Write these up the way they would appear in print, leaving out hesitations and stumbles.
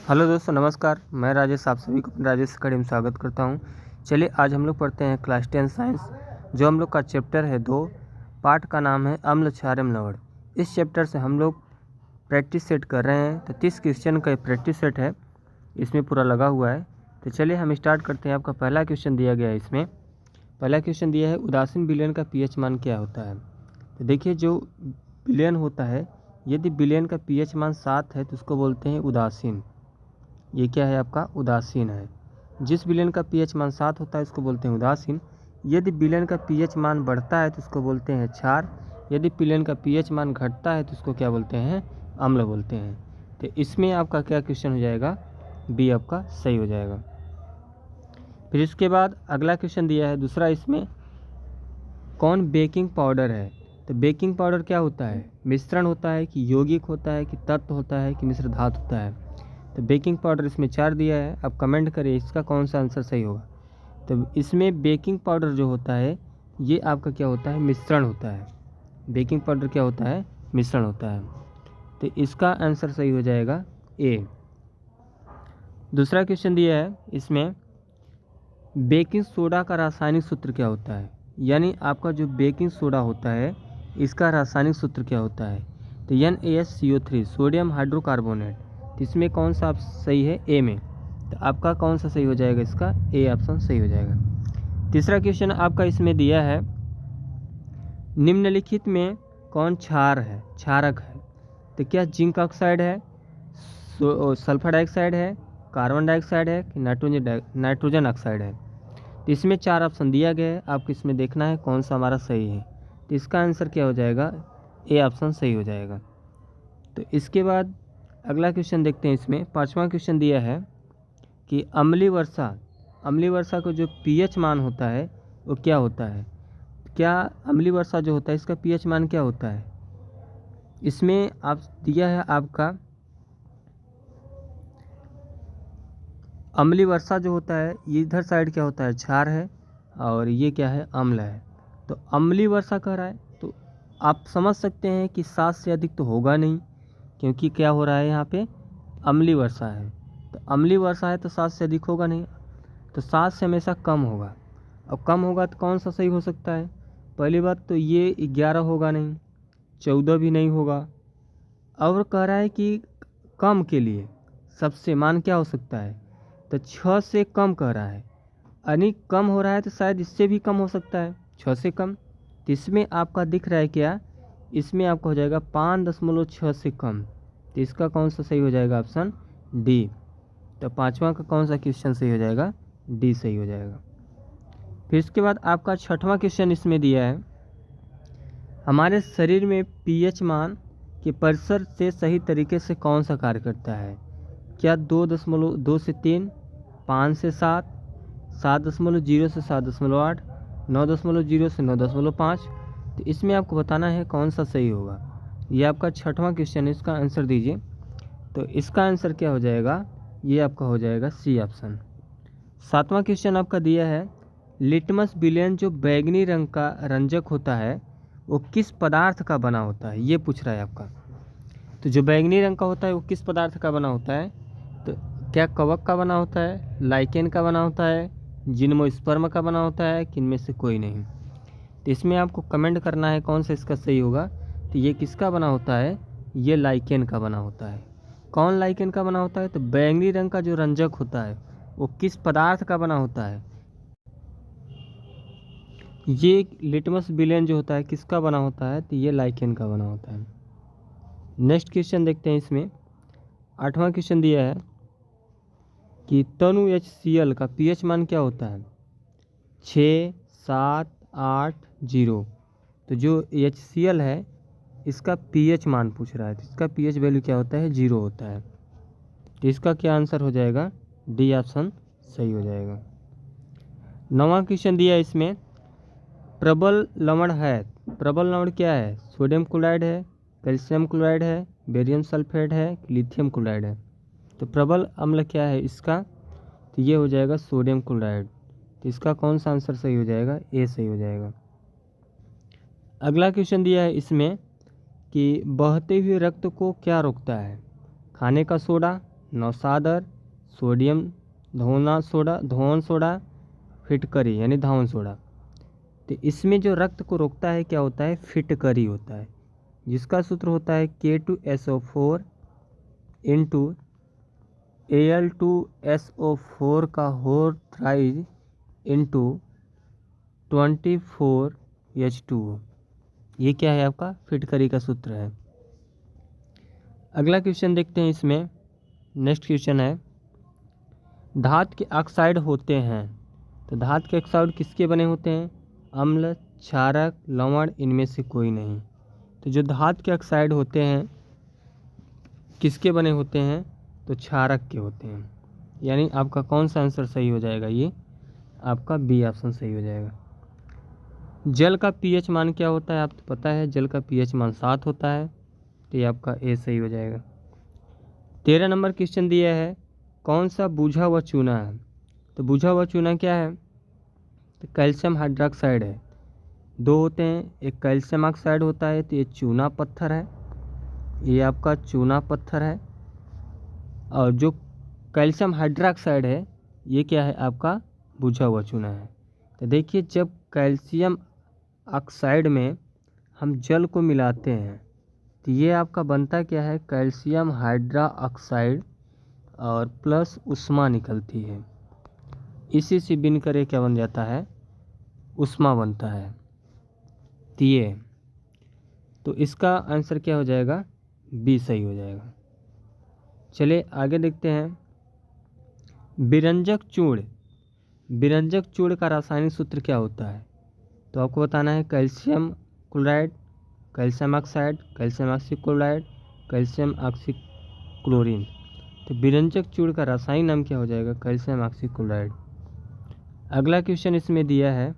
Hello दोस्तों, नमस्कार। मैं राजेश, आप सभी को अपने राजेश अकेडमी में स्वागत करता हूं। चलिए आज हम लोग पढ़ते हैं क्लास 10 साइंस। जो हम लोग का चैप्टर है 2, पाठ का नाम है अम्ल क्षारम लवण। इस चैप्टर से हम लोग प्रैक्टिस सेट कर रहे हैं। तो 30 क्वेश्चन का प्रैक्टिस सेट है, इसमें पूरा लगा हुआ है। तो चलिए हम स्टार्ट करते हैं। आपका पहला क्वेश्चन दिया गया है। इसमें पहला क्वेश्चन दिया है, उदासीन विलयन का पीएच मान क्या होता है। तो देखिए, जो विलयन होता है, यदि विलयन का पीएच मान 7 है तो उसको बोलते हैं उदासीन। ये क्या है आपका? उदासीन है। जिस विलयन का पीएच मान 7 होता है उसको बोलते हैं उदासीन। यदि विलयन का पीएच मान बढ़ता है तो उसको बोलते हैं क्षार। यदि विलयन का पीएच मान घटता है तो उसको क्या बोलते हैं? अम्ल बोलते हैं। तो इसमें आपका क्या क्वेश्चन हो जाएगा? बी आपका सही हो जाएगा। फिर इसके बाद अगला क्वेश्चन दिया है दूसरा। इसमें कौन बेकिंग पाउडर है? तो बेकिंग पाउडर क्या होता है? मिश्रण होता है कि यौगिक होता है कि तत्व होता है कि मिश्र धातु होता है? तो बेकिंग पाउडर इसमें 4 दिया है। आप कमेंट करिए इसका कौन सा आंसर सही होगा। तो इसमें बेकिंग पाउडर जो होता है ये आपका क्या होता है? मिश्रण होता है। बेकिंग पाउडर क्या होता है? मिश्रण होता है। तो इसका आंसर सही हो जाएगा ए। दूसरा क्वेश्चन दिया है इसमें, बेकिंग सोडा का रासायनिक सूत्र क्या होता है? यानी आपका जो बेकिंग सोडा होता है इसका रासायनिक सूत्र क्या होता है? तो NaSCO3, सोडियम हाइड्रोकार्बोनेट। तो इसमें कौन सा आप सही है? ए में। तो आपका कौन सा सही हो जाएगा? इसका ए ऑप्शन सही हो जाएगा। तीसरा क्वेश्चन आपका इसमें दिया है, निम्नलिखित में कौन क्षार है, क्षारक है? तो क्या जिंक ऑक्साइड है, सल्फर डाइऑक्साइड है, कार्बन डाइऑक्साइड है कि नाइट्रोजन ऑक्साइड है? तो इसमें 4 ऑप्शन दिया गया है, आपको इसमें देखना है कौन सा हमारा सही है। तो इसका आंसर क्या हो जाएगा? ए ऑप्शन सही हो जाएगा। तो इसके बाद अगला क्वेश्चन देखते हैं। इसमें 5वां क्वेश्चन दिया है कि अम्लीय वर्षा को जो पीएच मान होता है वो क्या होता है? क्या अम्लीय वर्षा जो होता है इसका पीएच मान क्या होता है? इसमें आप दिया है आपका अम्लीय वर्षा जो होता है ये इधर साइड क्या होता है? क्षार है, और ये क्या है? अम्ल है। तो अम्लीय वर्षा कह रहा है तो आप समझ सकते हैं कि 7 से अधिक तो होगा नहीं, क्योंकि क्या हो रहा है यहाँ पे? अम्लीय वर्षा है। तो अम्लीय वर्षा है तो 7 से अधिक होगा नहीं, तो 7 से हमेशा कम होगा। अब कम होगा तो कौन सा सही हो सकता है? पहली बात तो ये 11 होगा नहीं, 14 भी नहीं होगा। और कह रहा है कि कम के लिए सबसे मान क्या हो सकता है? तो 6 से कम कह रहा है, यानी कम हो रहा है तो शायद इससे भी कम हो सकता है, 6 से कम। तो इसमें आपका दिख रहा है क्या? इसमें आपका हो जाएगा 5.6 से कम। तो इसका कौन सा सही हो जाएगा? Option D. तो 5वां का कौन सा क्वेश्चन सही हो जाएगा? डी सही हो जाएगा। फिर इसके बाद आपका 6वां क्वेश्चन इसमें दिया है, हमारे शरीर में पीएच मान के परिसर से सही तरीके से कौन सा कार्य करता है? क्या 2.2 से 3, 5 से 7, 7.0 से 7.8, 9.0 से 9.5? तो इसमें आपको बताना है कौन सा सही होगा। ये आपका 6वां क्वेश्चन है, इसका आंसर दीजिए। तो इसका आंसर क्या हो जाएगा? ये आपका हो जाएगा सी ऑप्शन। 7वां क्वेश्चन आपका दिया है, लिटमस विलयन जो बैंगनी रंग का रंजक होता है वो किस पदार्थ का बना होता है? ये पूछ रहा है आपका। तो जो बैंगनी रंग का होता है वो किस पदार्थ का बना होता है? तो क्या कवक का बना होता है, लाइकेन का बना होता है, जिम्नोस्पर्म का बना होता है कि इनमें से कोई नहीं? तो इसमें आपको कमेंट करना है कौन सा इसका सही होगा। तो ये किसका बना होता है? ये लाइकेन का बना होता है। कौन लाइकेन का बना होता है? तो बैंगनी रंग का जो रंजक होता है वो किस पदार्थ का बना होता है? ये लिटमस विलयन जो होता है किसका बना होता है? तो ये लाइकेन का बना होता है। नेक्स्ट क्वेश्चन देखते हैं। इसमें 8वां क्वेश्चन दिया है कि तनु HCl का पीएच मान क्या होता है? 6, 7, 8, 0। तो जो HCl है इसका पीएच मान पूछ रहा है, तो इसका पीएच वैल्यू क्या होता है? 0 होता है। तो इसका क्या आंसर हो जाएगा? डी ऑप्शन सही हो जाएगा। 9वां क्वेश्चन दिया है इसमें, प्रबल लवण है। प्रबल लवण क्या है? सोडियम क्लोराइड है, कैल्शियम क्लोराइड है, बेरियम सल्फेट है, लिथियम क्लोराइड है? तो प्रबल अम्ल क्या है इसका? तो ये हो जाएगा सोडियम क्लोराइड। तो इसका कौन सा आंसर सही हो जाएगा? ए सही हो जाएगा। अगला क्वेश्चन दिया है इसमें कि बहते हुए रक्त को क्या रोकता है? खाने का सोडा, नौसादर, सोडियम धोन सोडा, फिटकरी यानी धावन सोडा। तो इसमें जो रक्त को रोकता है क्या होता है, फिटकरी होता है, जिसका सूत्र होता है K2SO4 इंटू Al2SO4 का होल थ्राइज इंटू 24H2O। ये क्या है, आपका फिटकरी का सूत्र है। अगला क्वेश्चन देखते हैं इसमें। नेक्स्ट क्वेश्चन है, धातु के ऑक्साइड होते हैं। तो धातु के ऑक्साइड किसके बने होते हैं, अम्ल, क्षारक, लवण, इनमें से कोई नहीं। तो जो धातु के ऑक्साइड होते हैं किसके बने होते हैं, तो क्षारक के होते हैं। यानी आपका कौन सा आंसर सही हो जाएगा, ये आपका बी ऑप्शन सही हो जाएगा। जल का पीएच मान क्या होता है, आपको पता है, जल का पीएच मान 7 होता है। तो ये आपका ए सही हो जाएगा। 13 नंबर क्वेश्चन दिया है, कौन सा बुझा हुआ चूना है। तो बुझा हुआ चूना क्या है, तो कैल्शियम हाइड्रोक्साइड है। दो होते हैं, एक कैल्शियम ऑक्साइड होता है, तो ये चूना पत्थर है, ये आपका चूना पत्थर है। और जो कैल्शियम हाइड्रोक्साइड है ये क्या है, आपका बुझा हुआ चूना है। तो देखिए, जब कैल्शियम ऑक्साइड में हम जल को मिलाते हैं तो ये आपका बनता क्या है, कैल्शियम हाइड्रोक्साइड और प्लस उष्मा निकलती है। इसी से बिन करे क्या बन जाता है, उष्मा बनता है। तो इसका आंसर क्या हो जाएगा, बी सही हो जाएगा। चलिए आगे देखते हैं। विरंजक चूर्ण का रासायनिक सूत्र क्या होता है। तो आपको बताना है calcium chloride, calcium oxide, calcium oxychloride, calcium oxychlorine. तो विरंजक चूर्ण का रासायनिक नाम क्या हो जाएगा, कैल्शियम ऑक्सीक्लोराइड। अगला क्वेश्चन इसमें दिया है,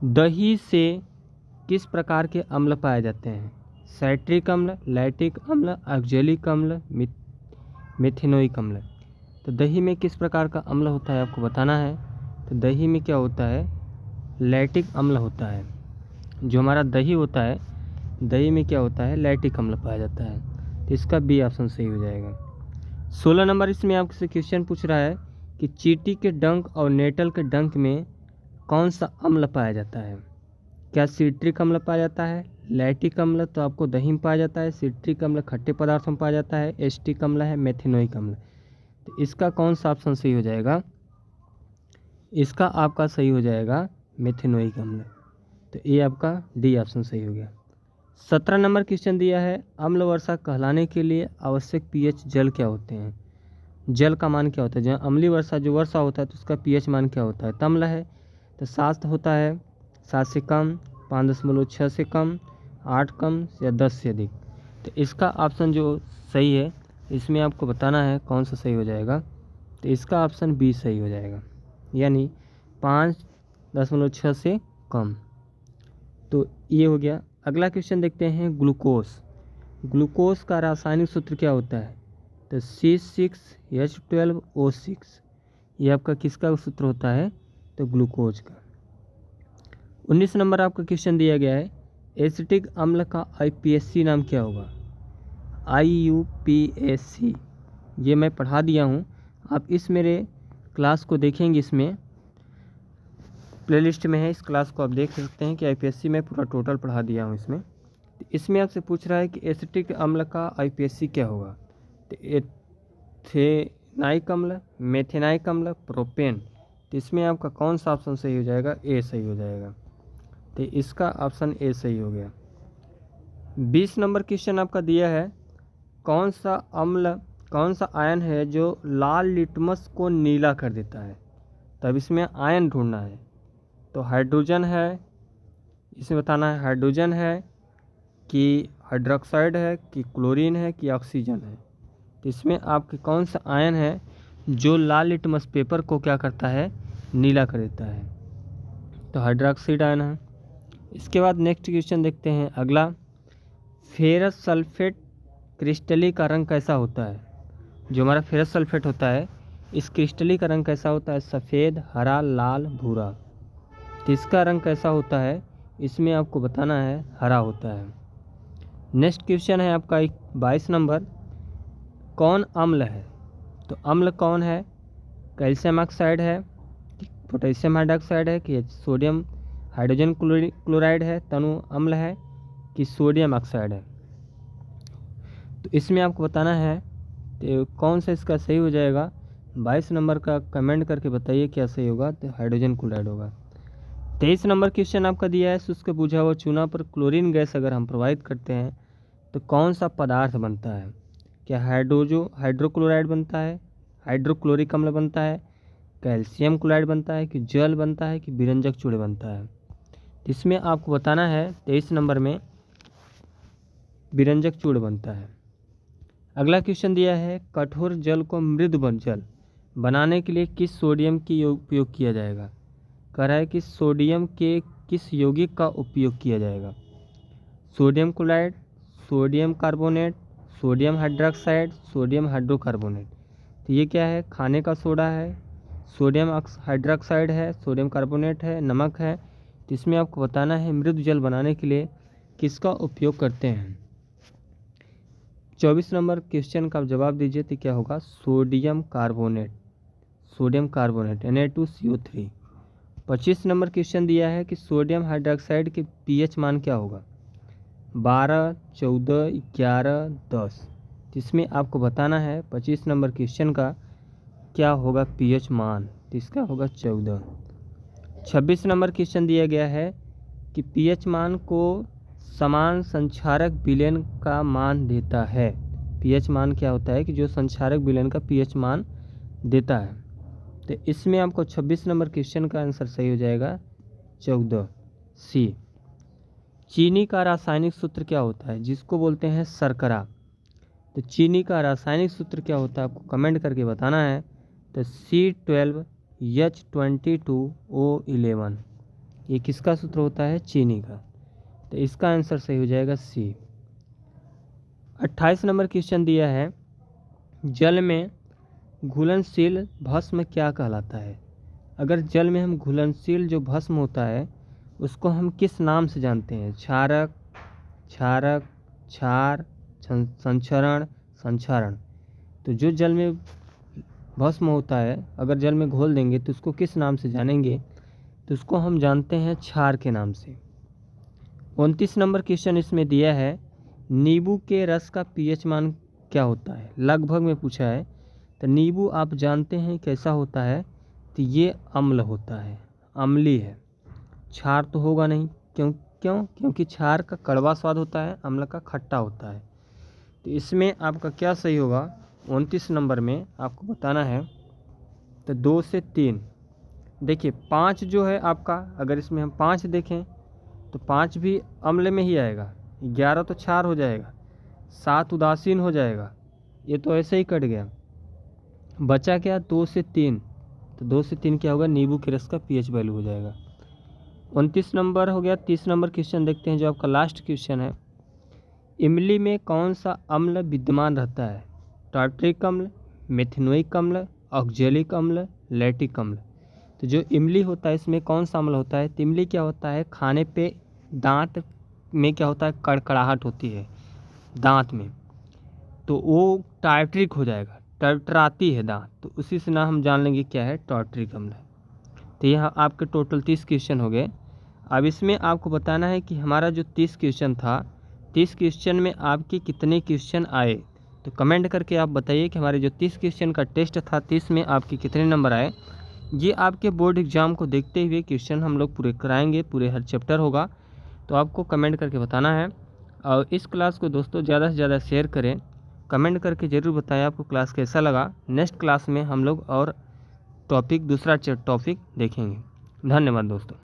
दही से किस प्रकार के अम्ल पाए जाते हैं। साइट्रिक अम्ल, लैक्टिक अम्ल, ऑक्जेलिक अम्ल, मेथिनोइक अम्ल। तो दही में किस प्रकार का अम्ल होता है आपको बताना है। तो दही में क्या होता है, लैक्टिक अम्ल होता है। जो हमारा दही होता है, दही में क्या होता है, लैक्टिक अम्ल पाया जाता है। तो इसका बी ऑप्शन सही हो जाएगा। 16 नंबर इसमें आपसे क्वेश्चन पूछ रहा है कि चींटी के डंक और नेटल के डंक में कौन सा अम्ल पाया जाता है। क्या सिट्रिक अम्ल पाया जाता है, लैक्टिक अम्ल तो आपको दही में पाया जाता है, सिट्रिक अम्ल खट्टे पदार्थों में पाया जाता है, एस्टिक अम्ल है, मेथिनोइक अम्ल। तो इसका कौन सा ऑप्शन सही हो जाएगा, इसका आपका सही हो जाएगा मेथिनोइक अम्ल। तो ये आपका डी ऑप्शन सही हो गया। 17 नंबर क्वेश्चन दिया है, अम्ल वर्षा कहलाने के लिए आवश्यक पीएच जल क्या होते हैं। जल का मान क्या होता है, जहाँ अम्लीय वर्षा जो वर्षा होता है तो उसका पीएच मान क्या होता है, तम्ल है। तो 7 होता है, 7 से कम, 5.6 से कम, 8 कम या 10 से अधिक। तो इसका ऑप्शन जो सही है इसमें आपको बताना है कौन सा सही हो जाएगा। तो इसका ऑप्शन बी सही हो जाएगा, यानी 5.6 से कम। तो ये हो गया। अगला क्वेश्चन देखते हैं, ग्लूकोज का रासायनिक सूत्र क्या होता है। तो C6H12O6। ये आपका किसका सूत्र होता है, तो ग्लूकोज का। 19 नंबर आपका क्वेश्चन दिया गया है, एसिटिक अम्ल का IPSC नाम क्या होगा। IUPAC ये मैं पढ़ा दिया हूँ, आप इस मेरे क्लास को देखेंगे, इसमें प्लेलिस्ट में है, इस क्लास को आप देख सकते हैं कि IPSC में पूरा टोटल पढ़ा दिया हूँ इसमें। तो इसमें आपसे पूछ रहा है कि एसिटिक अम्ल का IPSC क्या होगा। तो एथेनाइक अम्ल, मेथेनाइक अम्ल, प्रोपेन। तो इसमें आपका कौन सा ऑप्शन सही हो जाएगा, ए सही हो जाएगा। तो इसका ऑप्शन ए सही हो गया। 20 नंबर क्वेश्चन आपका दिया है, कौन सा आयन है जो लाल लिटमस को नीला कर देता है। तब इसमें आयन ढूंढना है। तो हाइड्रोजन है, इसमें बताना है हाइड्रोजन है कि हाइड्रोक्साइड है कि क्लोरीन है कि ऑक्सीजन है। तो इसमें आपके कौन सा आयन है जो लाल लिटमस पेपर को क्या करता है, नीला कर देता है। तो हाइड्रोक्साइड आयन है। इसके बाद नेक्स्ट क्वेश्चन देखते हैं अगला, फेरस सल्फेट क्रिस्टली का रंग कैसा होता है। जो हमारा फेरस सल्फेट होता है इस क्रिस्टली का रंग कैसा होता है, सफ़ेद, हरा, लाल, भूरा। तो इसका रंग कैसा होता है, इसमें आपको बताना है हरा होता है। नेक्स्ट क्वेश्चन है आपका 22 नंबर, कौन अम्ल है? तो अम्ल कौन है? कैल्शियम ऑक्साइड है, पोटेशियम हाइड्रोक्साइड है, कि सोडियम हाइड्रोजन क्लोराइड है, तनु अम्ल है, कि सोडियम ऑक्साइड है? तो इसमें आपको बताना है तो कौन सा इसका सही हो जाएगा। 22 नंबर का कमेंट करके बताइए क्या सही होगा। तो हाइड्रोजन क्लोराइड होगा। 23 नंबर क्वेश्चन आपका दिया है, शुष्क बुझा हुआ चूना पर क्लोरीन गैस अगर हम प्रोवाइड करते हैं तो कौन सा पदार्थ बनता है? क्या हाइड्रोक्लोराइड बनता है, हाइड्रोक्लोरिक अम्ल बनता है, कैल्शियम क्लोराइड बनता है, कि जल बनता है, कि विरंजक चूड़े बनता है? इसमें आपको बताना है 23 नंबर में विरंजक चूड़ बनता है। अगला क्वेश्चन दिया है, कठोर जल को मृदु जल बनाने के लिए किस सोडियम की उपयोग किया जाएगा? कह रहा है कि सोडियम के किस यौगिक का उपयोग किया जाएगा? Sodium chloride, sodium carbonate, sodium hydroxide, sodium hydrocarbonate. तो ये क्या है? खाने का सोडा है, सोडियम हाइड्रोक्साइड है, सोडियम कार्बोनेट है, नमक है। तो इसमें आपको बताना है मृदु जल बनाने के लिए किसका उपयोग करते हैं। 24 नंबर क्वेश्चन का जवाब दीजिए तो क्या होगा? Sodium carbonate, sodium carbonate Na2CO3। 25 number question दिया है कि सोडियम हाइड्रोक्साइड के pH मान क्या होगा? 12, 14, 11, 10। इसमें आपको बताना है 25 नंबर क्वेश्चन का क्या होगा pH मान। तो इसका होगा 14। 26 नंबर क्वेश्चन दिया गया है कि pH मान को समान संक्षारक विलयन का मान देता है। pH मान क्या होता है? कि जो संक्षारक विलयन का pH मान देता है। तो इसमें आपको 26 नंबर क्वेश्चन का आंसर सही हो जाएगा 14 C। चीनी का रासायनिक सूत्र क्या होता है? जिसको बोलते हैं शर्करा। तो चीनी का रासायनिक सूत्र क्या होता है आपको कमेंट करके बताना है। तो C12H22O11 ये किसका सूत्र होता है? चीनी का। तो इसका आंसर सही हो जाएगा C। 28 नंबर क्वेश्चन दिया है, जल में घुलनशील भस्म क्या कहलाता है? अगर जल में हम घुलनशील जो भस्म होता है उसको हम किस नाम से जानते हैं? क्षारक, क्षारक, क्षार, संचरण, संक्षारण। तो जो जल में भस्म होता है अगर जल में घोल देंगे तो उसको किस नाम से जानेंगे? तो उसको हम जानते हैं क्षार के नाम से। 29 नंबर क्वेश्चन इसमें दिया है, नींबू के रस का pH मान क्या होता है? लगभग में पूछा है। तो नींबू आप जानते हैं कैसा होता है? तो ये अम्ल होता है, अम्लीय है, क्षार तो होगा नहीं। क्योंकि क्षार का कड़वा स्वाद होता है, अम्ल का खट्टा होता है। तो इसमें आपका क्या सही होगा? 29 नंबर में आपको बताना है। तो 2 से 3 देखिए 5 जो है आपका, अगर इसमें हम 5 देखें तो 5 भी अम्ल में ही आएगा, 11 तो क्षार हो जाएगा, 7 उदासीन हो जाएगा, ये तो ऐसे ही कट गया। बचा क्या? 2 से 3। तो 2 से 3 क्या होगा? नींबू के रस का pH वैल्यू हो जाएगा। 29 नंबर हो गया। 30 नंबर क्वेश्चन देखते हैं जो आपका लास्ट क्वेश्चन है, इमली में कौन सा अम्ल विद्यमान रहता है? टार्ट्रिक अम्ल, मेथिनोइक अम्ल, ऑक्जेलिक अम्ल, लैक्टिक अम्ल। तो जो इमली होता है इसमें कौन सा अम्ल होता है? तो इमली क्या होता है? खाने पे दांत में क्या होता है? कड़कड़ाहट होती है दांत में, तो वो टार्ट्रिक हो जाएगा, टरटराती है दांत, तो उसी से ना हम जान लेंगे क्या है? टार्ट्रिक अम्ल है। तो यह आपके टोटल 30 क्वेश्चन हो गए। अब इसमें आपको बताना है कि हमारा जो 30 क्वेश्चन था, 30 क्वेश्चन में आपके कितने क्वेश्चन आए। तो कमेंट करके आप बताइए कि हमारे जो 30 क्वेश्चन का टेस्ट था 30 में आपके कितने नंबर आए। ये आपके बोर्ड एग्जाम को देखते हुए क्वेश्चन हम लोग पूरे कराएंगे, पूरे हर चैप्टर होगा, तो आपको कमेंट करके बताना है। और इस क्लास को दोस्तों ज़्यादा से ज़्यादा शेयर करें, कमेंट करके ज़रूर बताएं आपको क्लास कैसा लगा। नेक्स्ट क्लास में हम लोग और दूसरा टॉपिक देखेंगे। धन्यवाद दोस्तों।